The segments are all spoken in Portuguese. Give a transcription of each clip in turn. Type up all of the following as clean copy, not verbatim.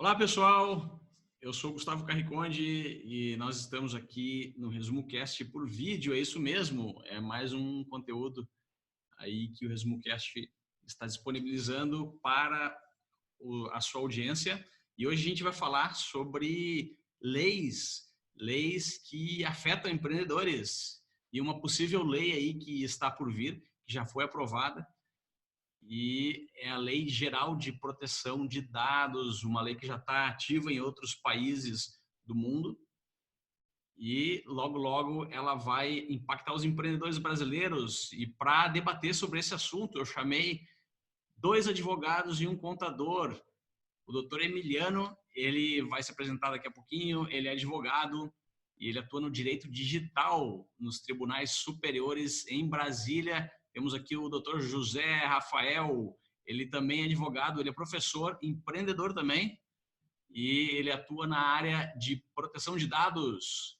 Olá, pessoal. Eu sou o Gustavo Carriconde e nós estamos aqui no Resumo Cast por vídeo. É isso mesmo. É mais um conteúdo aí que o Resumo Cast está disponibilizando para a sua audiência. E hoje a gente vai falar sobre leis que afetam empreendedores e uma possível lei aí que está por vir, que já foi aprovada, e é a Lei Geral de Proteção de Dados, uma lei que já está ativa em outros países do mundo, e logo, logo ela vai impactar os empreendedores brasileiros. E para debater sobre esse assunto, eu chamei dois advogados e um contador. O doutor Emiliano, ele vai se apresentar daqui a pouquinho, ele é advogado e ele atua no direito digital nos tribunais superiores em Brasília. Temos aqui o doutor José Rafael, ele também é advogado, ele é professor, empreendedor também, e ele atua na área de proteção de dados.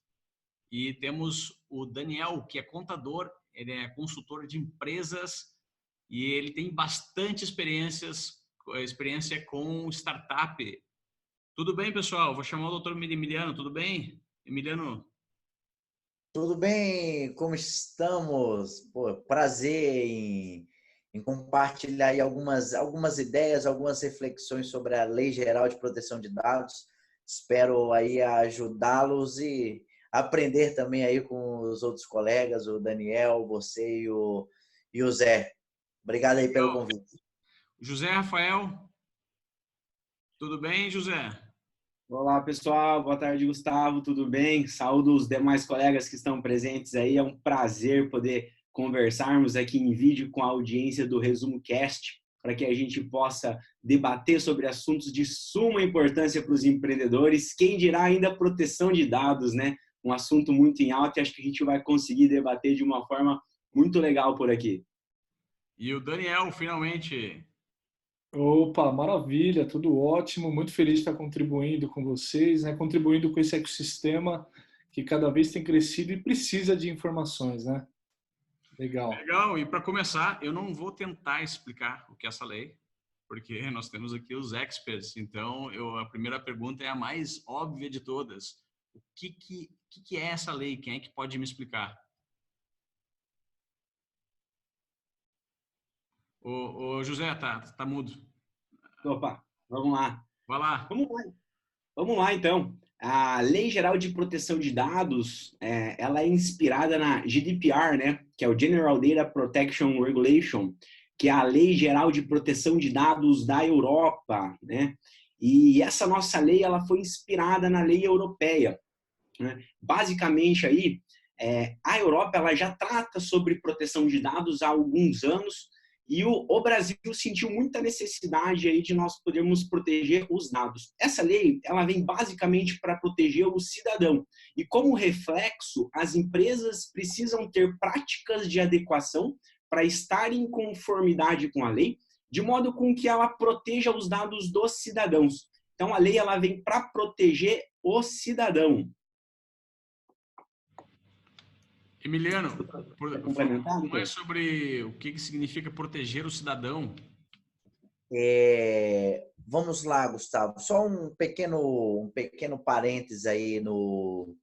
E temos o Daniel, que é contador, ele é consultor de empresas e ele tem bastante experiência com startup. Tudo bem, pessoal? Vou chamar o doutor Emiliano, tudo bem? Emiliano? Tudo bem? Como estamos? Pô, prazer em compartilhar aí algumas ideias, algumas reflexões sobre a Lei Geral de Proteção de Dados. Espero aí ajudá-los e aprender também aí com os outros colegas, o Daniel, você e o Zé. Obrigado aí pelo Legal. convite. José Rafael, tudo bem, José? Olá, pessoal. Boa tarde, Gustavo. Tudo bem? Saúdo os demais colegas que estão presentes aí. É um prazer poder conversarmos aqui em vídeo com a audiência do Resumo Cast, para que a gente possa debater sobre assuntos de suma importância para os empreendedores. Quem dirá ainda proteção de dados, né? Um assunto muito em alta e acho que a gente vai conseguir debater de uma forma muito legal por aqui. E o Daniel, finalmente. Opa, maravilha, tudo ótimo, muito feliz de estar contribuindo com vocês, né? Contribuindo com esse ecossistema que cada vez tem crescido e precisa de informações, né? Legal. Legal, e para começar, eu não vou tentar explicar o que é essa lei, porque nós temos aqui os experts. Então, a primeira pergunta é a mais óbvia de todas. O que é essa lei? Quem é que pode me explicar? Ô José, tá mudo. Opa, vamos lá. Vai lá. Vamos lá, então. A Lei Geral de Proteção de Dados, ela é inspirada na GDPR, né? Que é o General Data Protection Regulation, que é a Lei Geral de Proteção de Dados da Europa, né? E essa nossa lei, ela foi inspirada na lei europeia, né? Basicamente aí, a Europa ela já trata sobre proteção de dados há alguns anos. E o Brasil sentiu muita necessidade aí de nós podermos proteger os dados. Essa lei, ela vem basicamente para proteger o cidadão. E como reflexo, as empresas precisam ter práticas de adequação para estar em conformidade com a lei, de modo com que ela proteja os dados dos cidadãos. Então, a lei ela vem para proteger o cidadão. Emiliano, Complementar, mais sobre o que significa proteger o cidadão. Vamos lá, Gustavo. Só um pequeno parênteses aí no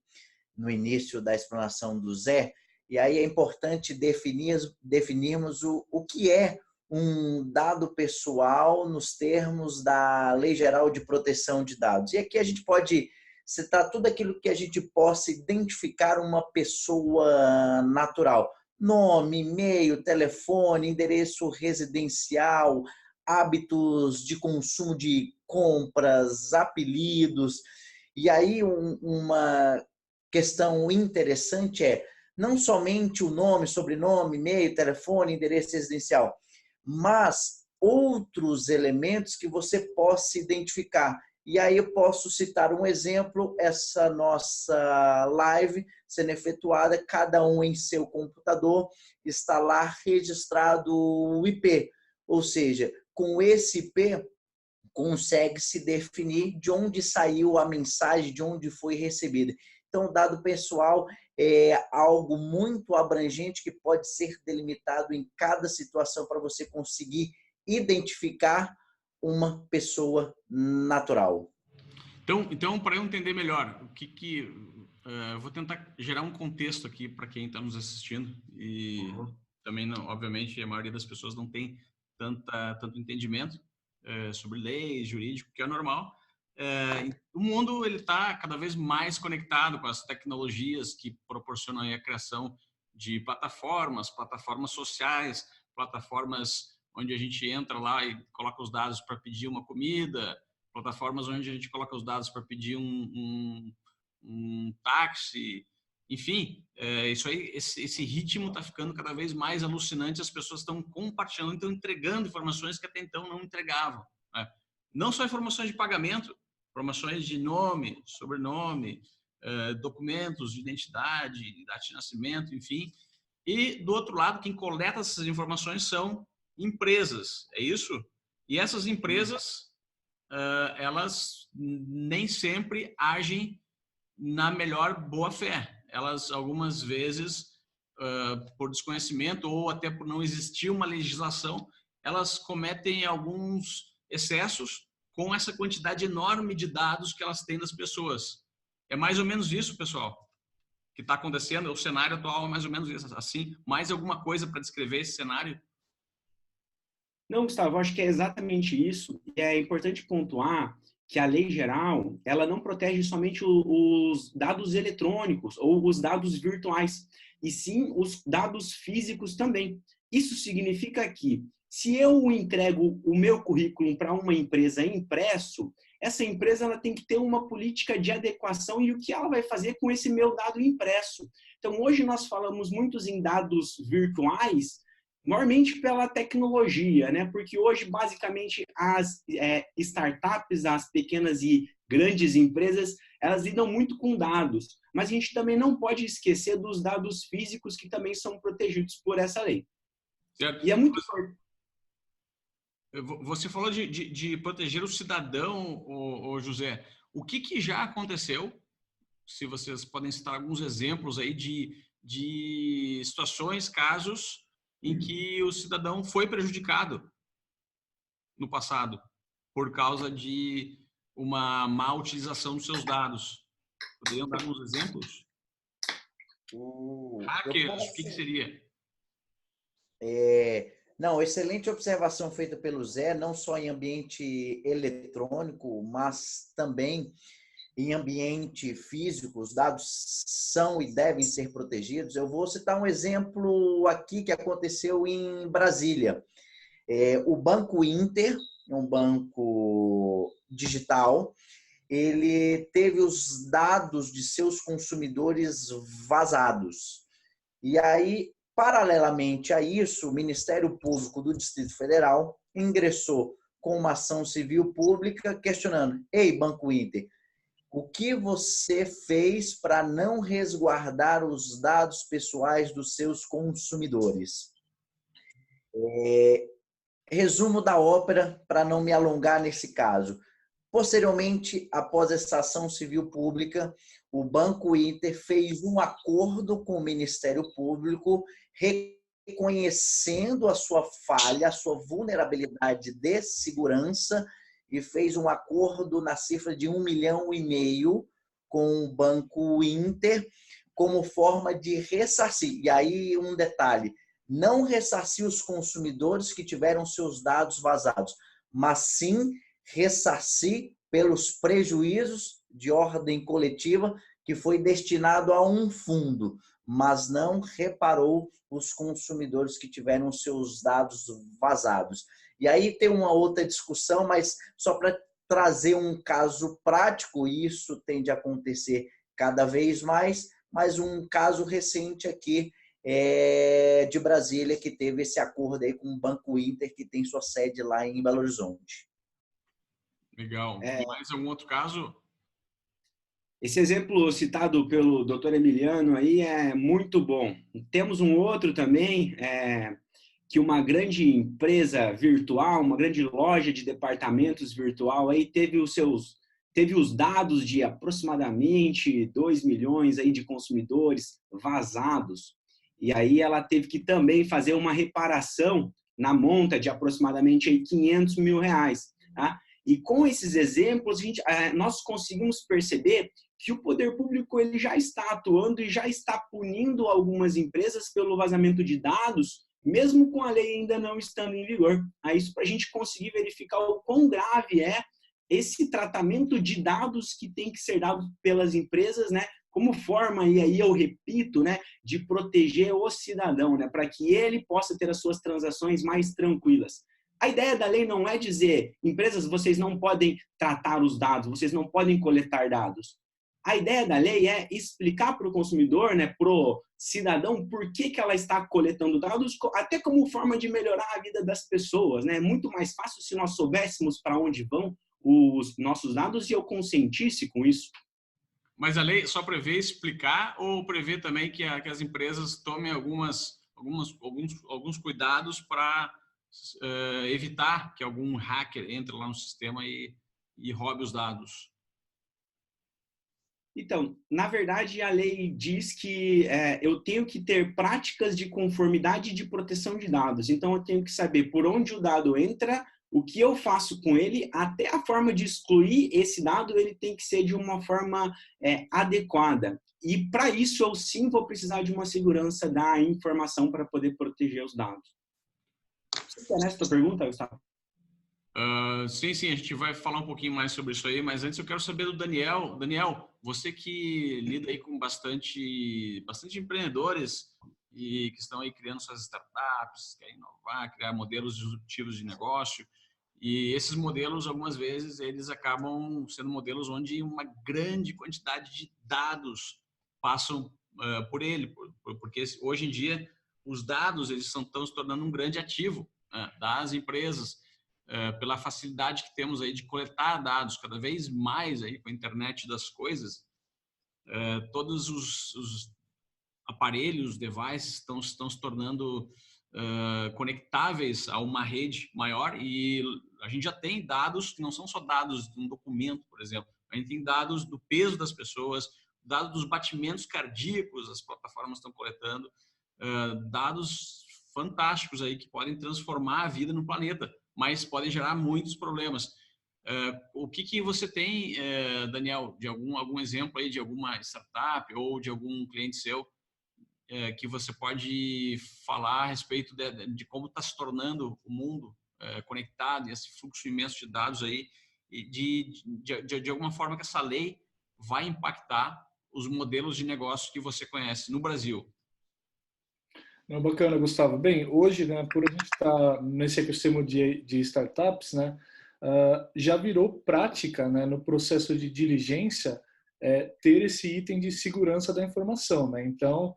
início da explanação do Zé. E aí é importante definirmos o que é um dado pessoal nos termos da Lei Geral de Proteção de Dados. E aqui a gente pode citar tudo aquilo que a gente possa identificar uma pessoa natural. Nome, e-mail, telefone, endereço residencial, hábitos de consumo de compras, apelidos. E aí uma questão interessante é não somente o nome, sobrenome, e-mail, telefone, endereço residencial, mas outros elementos que você possa identificar. E aí eu posso citar um exemplo, essa nossa live sendo efetuada, cada um em seu computador, está lá registrado o IP, ou seja, com esse IP consegue-se definir de onde saiu a mensagem, de onde foi recebida. Então, o dado pessoal é algo muito abrangente que pode ser delimitado em cada situação para você conseguir identificar uma pessoa natural. Então para eu entender melhor, vou tentar gerar um contexto aqui para quem está nos assistindo e também, não, obviamente, a maioria das pessoas não tem tanto entendimento sobre leis, jurídico, que é normal. O mundo ele está cada vez mais conectado com as tecnologias que proporcionam aí a criação de plataformas sociais, plataformas onde a gente entra lá e coloca os dados para pedir uma comida, plataformas onde a gente coloca os dados para pedir um táxi, enfim, isso aí, esse ritmo está ficando cada vez mais alucinante, as pessoas estão compartilhando, estão entregando informações que até então não entregavam, né? Não só informações de pagamento, informações de nome, sobrenome, documentos de identidade, data de nascimento, enfim. E, do outro lado, quem coleta essas informações são empresas, é isso? E essas empresas, elas nem sempre agem na melhor boa-fé. Elas, algumas vezes, por desconhecimento ou até por não existir uma legislação, elas cometem alguns excessos com essa quantidade enorme de dados que elas têm das pessoas. É mais ou menos isso, pessoal, que está acontecendo. O cenário atual é mais ou menos isso, assim. Mais alguma coisa para descrever esse cenário? Não, Gustavo, acho que é exatamente isso. E é importante pontuar que a lei geral, ela não protege somente os dados eletrônicos ou os dados virtuais, e sim os dados físicos também. Isso significa que, se eu entrego o meu currículo para uma empresa impresso, essa empresa ela tem que ter uma política de adequação e o que ela vai fazer com esse meu dado impresso. Então, hoje nós falamos muito em dados virtuais, normalmente pela tecnologia, né? Porque hoje, basicamente, as startups, as pequenas e grandes empresas, elas lidam muito com dados. Mas a gente também não pode esquecer dos dados físicos que também são protegidos por essa lei. Certo. E é muito importante. Você falou de proteger o cidadão, José. O que já aconteceu? Se vocês podem citar alguns exemplos aí de situações, casos em que o cidadão foi prejudicado no passado por causa de uma má utilização dos seus dados. Poderiam dar alguns exemplos? Hackers, o que seria? Não, excelente observação feita pelo Zé, não só em ambiente eletrônico, mas também em ambiente físico. Os dados são e devem ser protegidos. Eu vou citar um exemplo aqui que aconteceu em Brasília. O Banco Inter, um banco digital, ele teve os dados de seus consumidores vazados. E aí, paralelamente a isso, o Ministério Público do Distrito Federal ingressou com uma ação civil pública questionando: ei, Banco Inter, o que você fez para não resguardar os dados pessoais dos seus consumidores? Resumo da ópera, para não me alongar nesse caso. Posteriormente, após essa ação civil pública, o Banco Inter fez um acordo com o Ministério Público, reconhecendo a sua falha, a sua vulnerabilidade de segurança, e fez um acordo na cifra de 1,5 milhão com o Banco Inter, como forma de ressarcir. E aí, um detalhe: não ressarcir os consumidores que tiveram seus dados vazados, mas sim ressarcir pelos prejuízos de ordem coletiva que foi destinado a um fundo, mas não reparou os consumidores que tiveram seus dados vazados. E aí tem uma outra discussão, mas só para trazer um caso prático, isso tende a acontecer cada vez mais, mas um caso recente aqui de Brasília, que teve esse acordo aí com o Banco Inter, que tem sua sede lá em Belo Horizonte. Legal. Mais algum outro caso? Esse exemplo citado pelo Dr. Emiliano aí é muito bom. Temos um outro também, que uma grande empresa virtual, uma grande loja de departamentos virtual aí teve os dados de aproximadamente 2 milhões aí de consumidores vazados. E aí ela teve que também fazer uma reparação na monta de aproximadamente aí 500 mil reais. Tá? E com esses exemplos, nós conseguimos perceber que o poder público ele já está atuando e já está punindo algumas empresas pelo vazamento de dados, mesmo com a lei ainda não estando em vigor. Isso para a gente conseguir verificar o quão grave é esse tratamento de dados que tem que ser dado pelas empresas, né, como forma, e aí eu repito, né, de proteger o cidadão, né, para que ele possa ter as suas transações mais tranquilas. A ideia da lei não é dizer, empresas, vocês não podem tratar os dados, vocês não podem coletar dados. A ideia da lei é explicar para o consumidor, né, para o cidadão, por que ela está coletando dados, até como forma de melhorar a vida das pessoas, né? É muito mais fácil se nós soubéssemos para onde vão os nossos dados e eu consentisse com isso. Mas a lei só prevê explicar ou prevê também que as empresas tomem alguns cuidados para evitar que algum hacker entre lá no sistema e roube os dados? Então, na verdade, a lei diz que eu tenho que ter práticas de conformidade e de proteção de dados. Então, eu tenho que saber por onde o dado entra, o que eu faço com ele, até a forma de excluir esse dado, ele tem que ser de uma forma adequada. E, para isso, eu sim vou precisar de uma segurança da informação para poder proteger os dados. Você quer nessa pergunta, Gustavo? Sim, a gente vai falar um pouquinho mais sobre isso aí, mas antes eu quero saber do Daniel. Daniel, você que lida aí com bastante empreendedores e que estão aí criando suas startups, querem inovar, criar modelos disruptivos de negócio, e esses modelos, algumas vezes, eles acabam sendo modelos onde uma grande quantidade de dados passam por ele, porque hoje em dia os dados eles estão se tornando um grande ativo das empresas, pela facilidade que temos aí de coletar dados cada vez mais aí com a internet das coisas. Todos os aparelhos, devices estão se tornando conectáveis a uma rede maior e a gente já tem dados que não são só dados de um documento, por exemplo. A gente tem dados do peso das pessoas, dados dos batimentos cardíacos, as plataformas estão coletando, dados fantásticos aí que podem transformar a vida no planeta, mas podem gerar muitos problemas. O que você tem, Daniel, de algum exemplo aí de alguma startup ou de algum cliente seu que você pode falar a respeito de como está se tornando o mundo conectado e esse fluxo imenso de dados aí, e de alguma forma que essa lei vai impactar os modelos de negócio que você conhece no Brasil? Não, bacana, Gustavo. Bem, hoje, né, por a gente estar nesse ecossistema de startups, né, já virou prática, né, no processo de diligência ter esse item de segurança da informação, né? Então,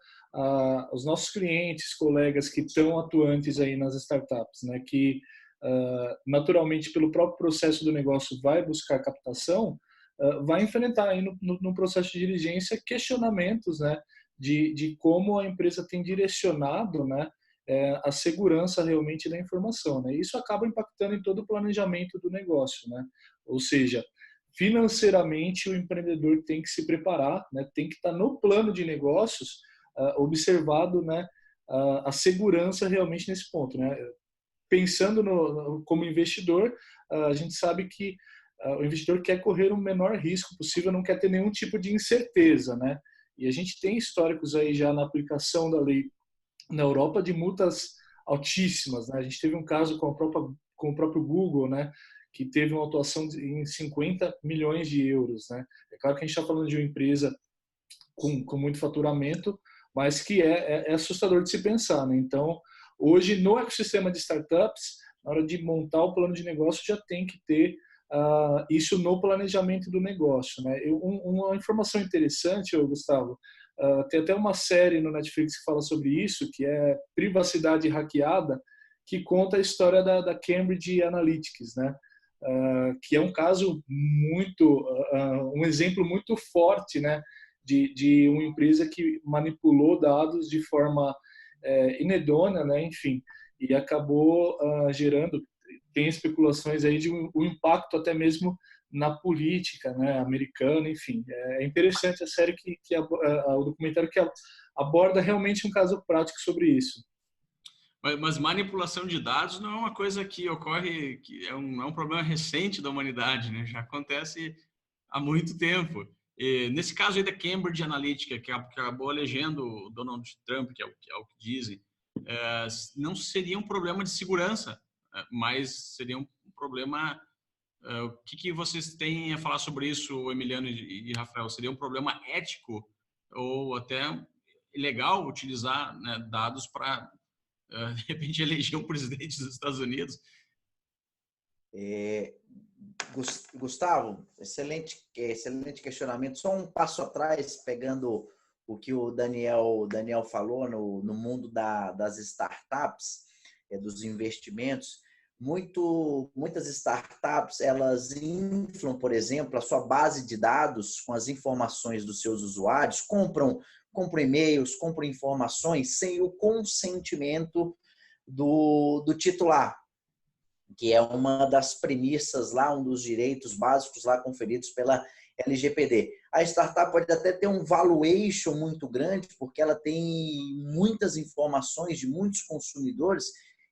os nossos clientes, colegas que estão atuantes aí nas startups, né, que naturalmente pelo próprio processo do negócio vai buscar captação, vai enfrentar aí no processo de diligência questionamentos, né, de como a empresa tem direcionado, né, a segurança realmente da informação, né? Isso acaba impactando em todo o planejamento do negócio, né? Ou seja, financeiramente o empreendedor tem que se preparar, né? Tem que estar no plano de negócios observado, né, a segurança realmente nesse ponto, né? Pensando como investidor, a gente sabe que o investidor quer correr o menor risco possível, não quer ter nenhum tipo de incerteza, né? E a gente tem históricos aí já na aplicação da lei na Europa de multas altíssimas, né? A gente teve um caso com o próprio Google, né, que teve uma atuação em 50 milhões de euros, né? É claro que a gente está falando de uma empresa com muito faturamento, mas que é assustador de se pensar, né? Então, hoje, no ecossistema de startups, na hora de montar o plano de negócio, já tem que ter isso no planejamento do negócio, né? Uma informação interessante, Gustavo, tem até uma série no Netflix que fala sobre isso, que é Privacidade Hackeada, que conta a história da Cambridge Analytics, né? Que é um caso um exemplo muito forte, né? De uma empresa que manipulou dados de forma inedônea, né? Enfim, e acabou gerando, tem especulações aí de um impacto até mesmo na política, né, americana, enfim. É interessante a série o documentário que aborda realmente um caso prático sobre isso. Mas manipulação de dados não é uma coisa que ocorre, que é um problema recente da humanidade, né? Já acontece há muito tempo. E nesse caso aí da Cambridge Analytica, que acabou elegendo o Donald Trump, que é o que dizem, não seria um problema de segurança, mas seria um problema. O que vocês têm a falar sobre isso, Emiliano e Rafael? Seria um problema ético ou até ilegal utilizar, né, dados para de repente eleger um presidente dos Estados Unidos? Gustavo, excelente questionamento. Só um passo atrás, pegando o que o Daniel falou no mundo das startups, dos investimentos. Muitas startups, elas inflam, por exemplo, a sua base de dados com as informações dos seus usuários, compram e-mails, compram informações sem o consentimento do titular, que é uma das premissas lá, um dos direitos básicos lá conferidos pela LGPD. A startup pode até ter um valuation muito grande, porque ela tem muitas informações de muitos consumidores,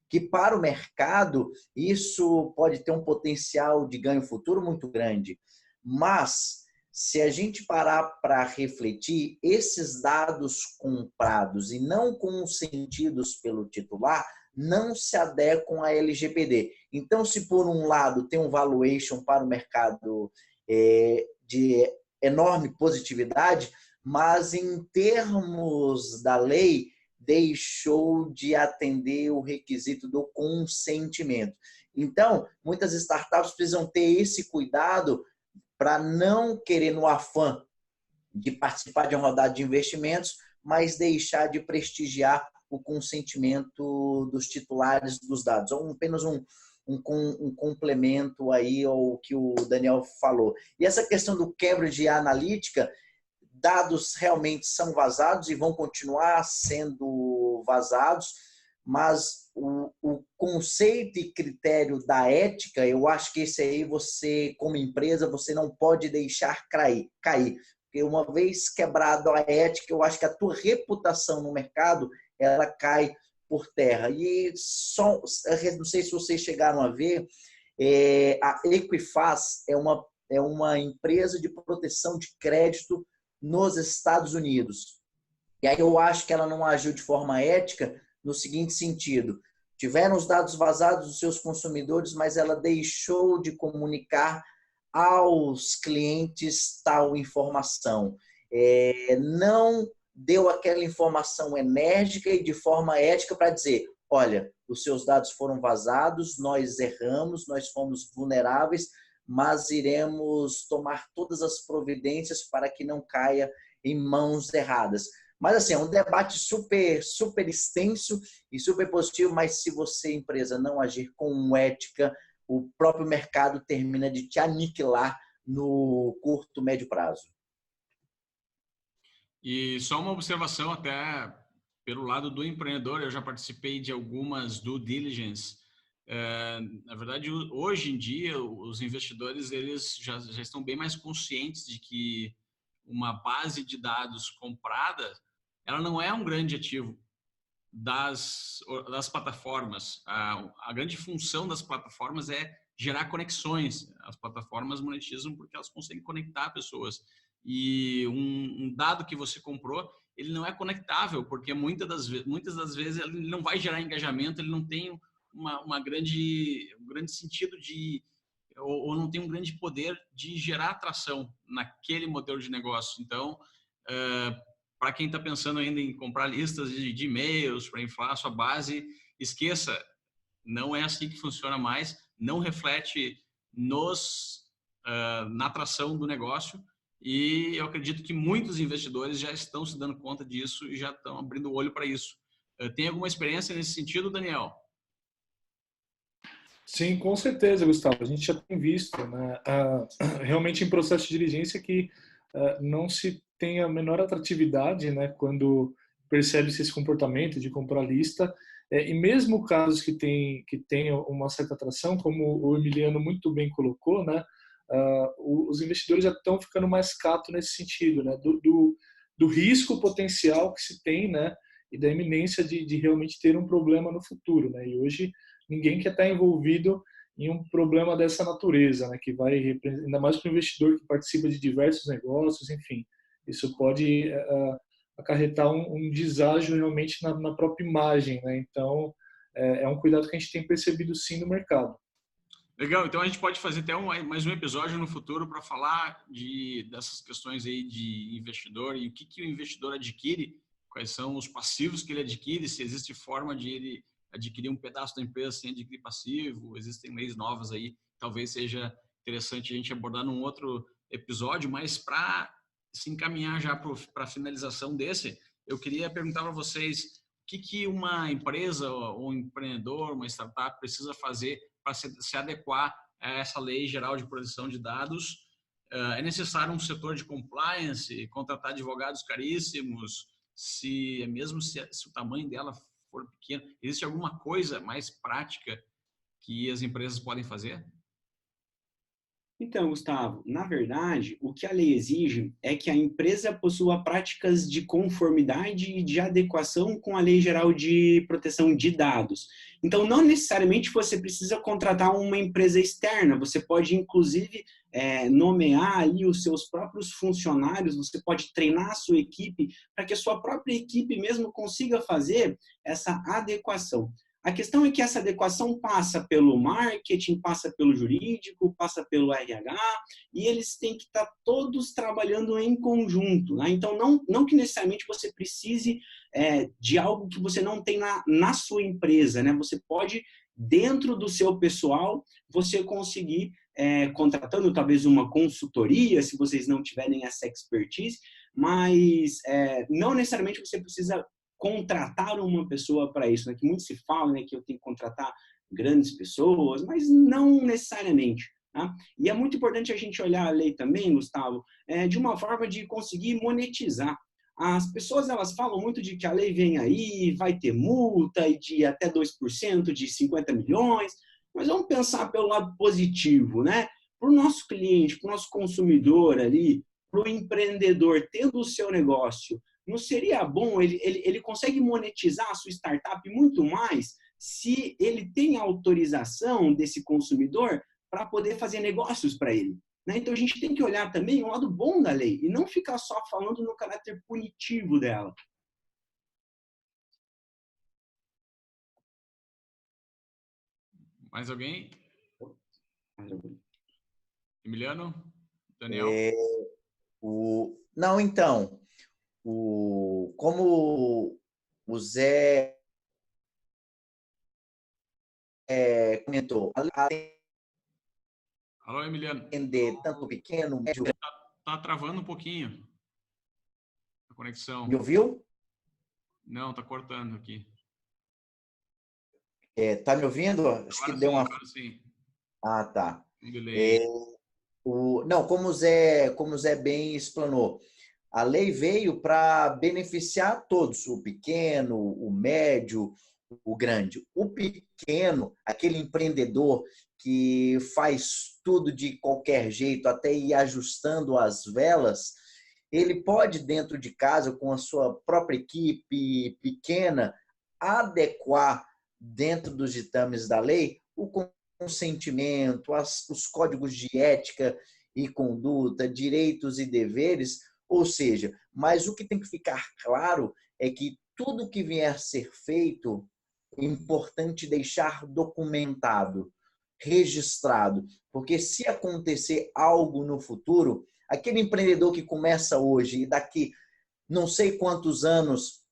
que para o mercado isso pode ter um potencial de ganho futuro muito grande. Mas, se a gente parar para refletir, esses dados comprados e não consentidos pelo titular não se adequam à LGPD. Então, se por um lado tem um valuation para o mercado de enorme positividade, mas em termos da lei deixou de atender o requisito do consentimento. Então, muitas startups precisam ter esse cuidado para não querer, no afã de participar de uma rodada de investimentos, mas deixar de prestigiar o consentimento dos titulares dos dados. Apenas um complemento aí ao que o Daniel falou. E essa questão do Cambridge Analytica, dados realmente são vazados e vão continuar sendo vazados, mas o conceito e critério da ética, eu acho que esse aí você, como empresa, você não pode deixar cair. Porque uma vez quebrado a ética, eu acho que a tua reputação no mercado, ela cai por terra. E só, não sei se vocês chegaram a ver, a Equifax é uma empresa de proteção de crédito nos Estados Unidos. E aí eu acho que ela não agiu de forma ética no seguinte sentido: tiveram os dados vazados dos seus consumidores, mas ela deixou de comunicar aos clientes tal informação. Não deu aquela informação enérgica e de forma ética para dizer: olha, os seus dados foram vazados, nós erramos, nós fomos vulneráveis, mas iremos tomar todas as providências para que não caia em mãos erradas. Mas assim, é um debate super extenso e super positivo, mas se você, empresa, não agir com ética, o próprio mercado termina de te aniquilar no curto, médio prazo. E só uma observação até pelo lado do empreendedor, eu já participei de algumas due diligence. Na verdade, hoje em dia, os investidores eles já estão bem mais conscientes de que uma base de dados comprada, ela não é um grande ativo das plataformas. A grande função das plataformas é gerar conexões. As plataformas monetizam porque elas conseguem conectar pessoas. E um dado que você comprou, ele não é conectável, porque muitas das vezes ele não vai gerar engajamento, ele não tem um grande sentido ou não tem um grande poder de gerar atração naquele modelo de negócio. Então, para quem está pensando ainda em comprar listas de e-mails para inflar a sua base, esqueça, não é assim que funciona mais, não reflete na atração do negócio. E eu acredito que muitos investidores já estão se dando conta disso e já estão abrindo o olho para isso. Tem alguma experiência nesse sentido, Daniel? Sim, com certeza, Gustavo. A gente já tem visto, né, realmente em processo de diligência que não se tem a menor atratividade, né, quando percebe-se esse comportamento de comprar lista. E mesmo casos que tem uma certa atração, como o Emiliano muito bem colocou, né, os investidores já estão ficando mais catos nesse sentido, né, do risco potencial que se tem, né, e da iminência de realmente ter um problema no futuro, né? E hoje ninguém quer estar envolvido em um problema dessa natureza, né? Que vai, ainda mais para o investidor que participa de diversos negócios, enfim, isso pode acarretar um deságio realmente na própria imagem, né? Então, é um cuidado que a gente tem percebido sim no mercado. Legal, então a gente pode fazer até mais um episódio no futuro para falar dessas questões aí de investidor e o que o investidor adquire, quais são os passivos que ele adquire, se existe forma de ele adquirir um pedaço da empresa sem adquirir passivo, existem leis novas aí, talvez seja interessante a gente abordar num outro episódio, mas para se encaminhar já para a finalização desse, eu queria perguntar para vocês o que uma empresa ou um empreendedor, uma startup precisa fazer para se adequar a essa lei geral de proteção de dados. É necessário um setor de compliance, contratar advogados caríssimos, mesmo se o tamanho dela for pequeno, existe alguma coisa mais prática que as empresas podem fazer? Então, Gustavo, na verdade, o que a lei exige é que a empresa possua práticas de conformidade e de adequação com a Lei Geral de Proteção de Dados. Então, não necessariamente você precisa contratar uma empresa externa, você pode, inclusive, nomear ali os seus próprios funcionários, você pode treinar a sua equipe para que a sua própria equipe mesmo consiga fazer essa adequação. A questão é que essa adequação passa pelo marketing, passa pelo jurídico, passa pelo RH, e eles têm que estar todos trabalhando em conjunto, né? Então, não que necessariamente você precise de algo que você não tem na sua empresa, né? Você pode, dentro do seu pessoal, você conseguir, contratando talvez uma consultoria, se vocês não tiverem essa expertise, mas não necessariamente você precisa contratar uma pessoa para isso, né? Que muito se fala, né, que eu tenho que contratar grandes pessoas, mas não necessariamente. Tá? E é muito importante a gente olhar a lei também, Gustavo, de uma forma de conseguir monetizar. As pessoas elas falam muito de que a lei vem aí, vai ter multa e de até 2% de 50 milhões, mas vamos pensar pelo lado positivo, né? Para o nosso cliente, para o nosso consumidor ali, para o empreendedor tendo o seu negócio, não seria bom, ele consegue monetizar a sua startup muito mais se ele tem a autorização desse consumidor para poder fazer negócios para ele. Né? Então, a gente tem que olhar também o lado bom da lei e não ficar só falando no caráter punitivo dela. Mais alguém? Emiliano? Daniel? Não, então, como o Zé comentou, Alô, Emiliano? atender tanto pequeno, médio... Tá travando um pouquinho a conexão. Me ouviu? Não, tá cortando aqui. Tá me ouvindo? Acho que deu uma... Agora sim. Ah, tá. Um delay. Não, como o Zé bem explanou, a lei veio para beneficiar todos, o pequeno, o médio, o grande. O pequeno, aquele empreendedor que faz tudo de qualquer jeito, até ir ajustando as velas, ele pode, dentro de casa, com a sua própria equipe pequena, adequar dentro dos ditames da lei o consentimento, os códigos de ética e conduta, direitos e deveres, ou seja, mas o que tem que ficar claro é que tudo que vier a ser feito é importante deixar documentado, registrado, porque se acontecer algo no futuro, aquele empreendedor que começa hoje e daqui não sei quantos anos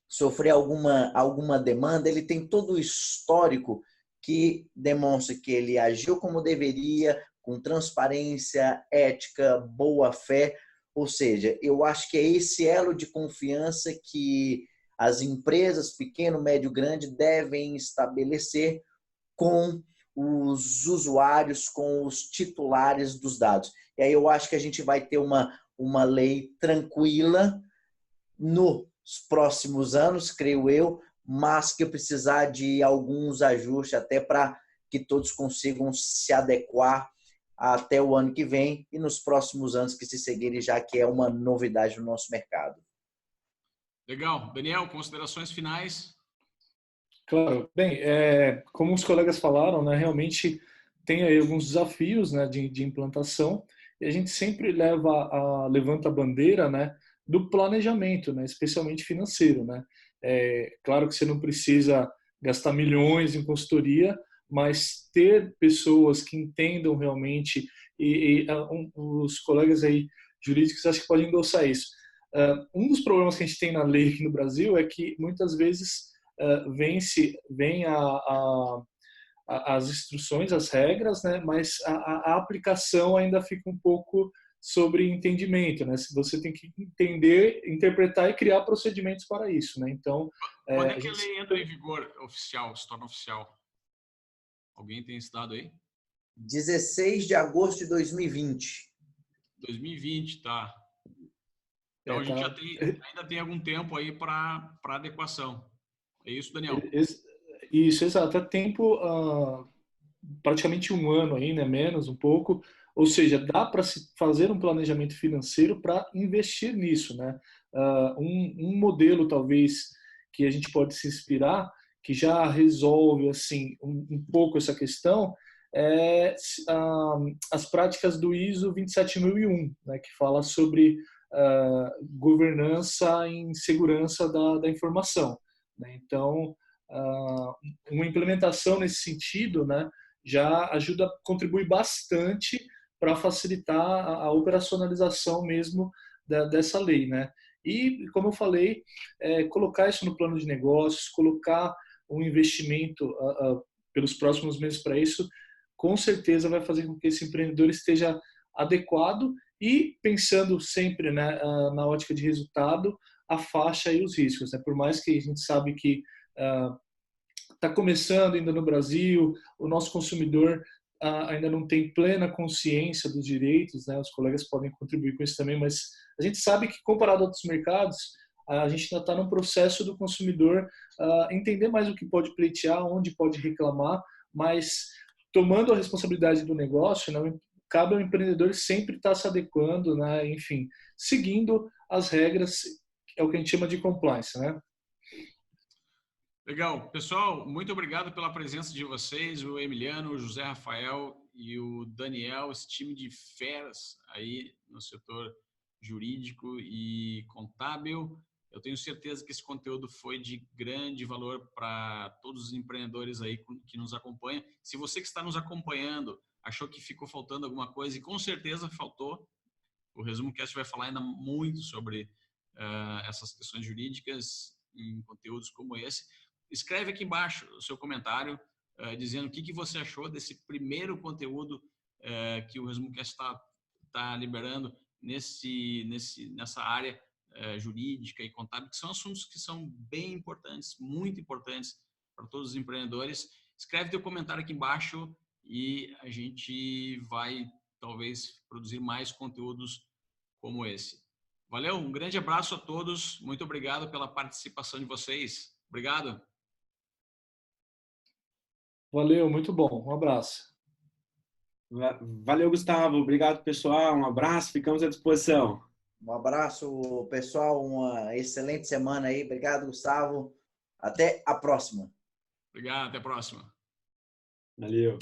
sofrer alguma demanda, ele tem todo o histórico que demonstra que ele agiu como deveria, com transparência, ética, boa fé. Ou seja, eu acho que é esse elo de confiança que as empresas, pequeno, médio, grande, devem estabelecer com os usuários, com os titulares dos dados. E aí eu acho que a gente vai ter uma lei tranquila nos próximos anos, creio eu, mas que eu precisar de alguns ajustes até para que todos consigam se adequar até o ano que vem e nos próximos anos que se seguirem, já que é uma novidade no nosso mercado. Legal. Daniel, considerações finais? Claro. Bem, como os colegas falaram, né, realmente tem aí alguns desafios, né, de implantação, e a gente sempre levanta a bandeira, né, do planejamento, né, especialmente financeiro, né. Claro que você não precisa gastar milhões em consultoria, mas ter pessoas que entendam realmente, os colegas aí jurídicos acho que podem endossar isso. Um dos problemas que a gente tem na lei aqui no Brasil é que muitas vezes vem as instruções, as regras, né? Mas a aplicação ainda fica um pouco sobre entendimento, né? Você tem que entender, interpretar e criar procedimentos para isso, né? Então, Quando é a que a gente lei entra em vigor oficial, se torna oficial? Alguém tem esse dado aí? 16 de agosto de 2020. 2020, tá. Então a gente tá, ainda tem algum tempo aí para adequação. É isso, Daniel? isso, exato. É tempo, praticamente um ano aí, né? Menos um pouco. Ou seja, dá para se fazer um planejamento financeiro para investir nisso, né? Um modelo talvez que a gente pode se inspirar, que já resolve assim um pouco essa questão, é as práticas do ISO 27001, né? Que fala sobre governança em segurança da informação, né? Então, uma implementação nesse sentido, né, já ajuda, contribui bastante para facilitar a operacionalização mesmo dessa lei, né? E, como eu falei, colocar isso no plano de negócios, colocar um investimento pelos próximos meses para isso, com certeza vai fazer com que esse empreendedor esteja adequado e pensando sempre, né, na ótica de resultado, afaste aí os riscos, né? Por mais que a gente sabe que está começando ainda no Brasil, o nosso consumidor ainda não tem plena consciência dos direitos, né? Os colegas podem contribuir com isso também, mas a gente sabe que comparado a outros mercados, a gente ainda está num processo do consumidor entender mais o que pode pleitear, onde pode reclamar, mas tomando a responsabilidade do negócio, né? Cabe ao empreendedor sempre estar se adequando, né? Enfim, seguindo as regras, é o que a gente chama de compliance, né? Legal. Pessoal, muito obrigado pela presença de vocês, o Emiliano, o José Rafael e o Daniel, esse time de feras aí no setor jurídico e contábil. Eu tenho certeza que esse conteúdo foi de grande valor para todos os empreendedores aí que nos acompanham. Se você que está nos acompanhando achou que ficou faltando alguma coisa, e com certeza faltou, o Resumo Cast vai falar ainda muito sobre essas questões jurídicas em conteúdos como esse. Escreve aqui embaixo o seu comentário dizendo o que você achou desse primeiro conteúdo que o ResumoCast está liberando nessa área jurídica e contábil, que são assuntos que são bem importantes, muito importantes para todos os empreendedores. Escreve teu comentário aqui embaixo e a gente vai talvez produzir mais conteúdos como esse. Valeu, um grande abraço a todos, muito obrigado pela participação de vocês. Obrigado. Valeu, muito bom. Um abraço. Valeu, Gustavo. Obrigado, pessoal. Um abraço. Ficamos à disposição. Um abraço, pessoal. Uma excelente semana aí. Obrigado, Gustavo. Até a próxima. Obrigado, até a próxima. Valeu.